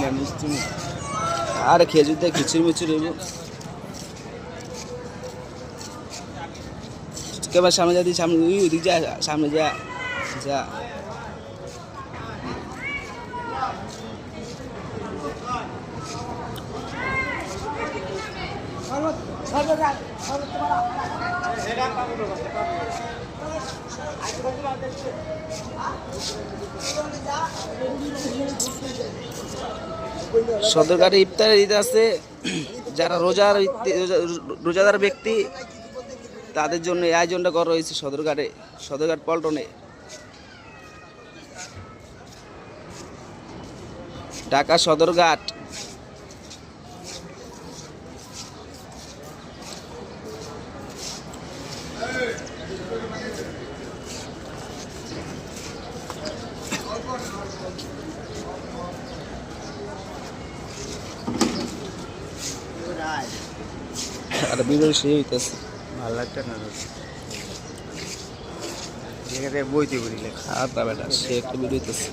না মিষ্টি আর খেজুর দিয়ে খিচুড়ি মিচুড়ি কেবার সামনে যা দিই সামনে ওইদিক যা সামনে যা যা সদরঘাটে ইফতার ঈদ আছে যারা রোজাদার ব্যক্তি তাদের জন্য এই আয়োজনটা করা হয়েছে সদরঘাট পল্টনে ঢাকা সদরঘাট আর ভিডিও সেই হইতেছে ভালো লাগছে না এখানে বইতে বলি খাতা বেটা সে একটা ভিডিও হইতেছে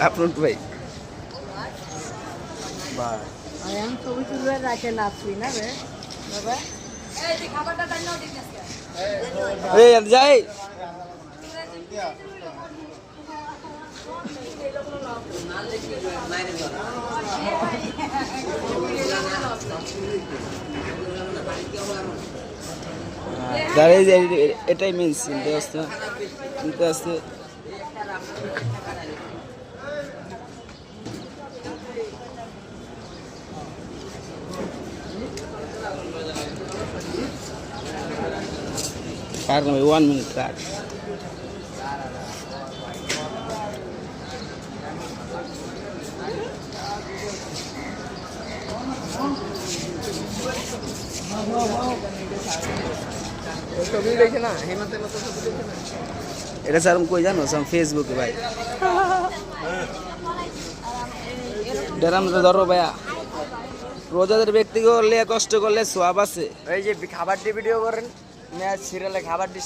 আপনার ভাই আমি ছবি তুলে রাখে নাচবি না রে বাবা যাই এটাই মেন সিন ব্যবস্থা নিতে আসতে পার 1 মিনিট কাট ছবি দেখে না হেমন্তের মতো ছবি দেখে না এটা স্যার আমি কই জানো আমি ফেসবুকে ভাই ডেরাম ধরো ভাইয়া রোজাদের ব্যক্তি করলে কষ্ট করলে সোয়াব আছে এই যে খাবার দিয়ে ভিডিও করেন ম্যাচ সিরিয়ালে খাবার দিয়ে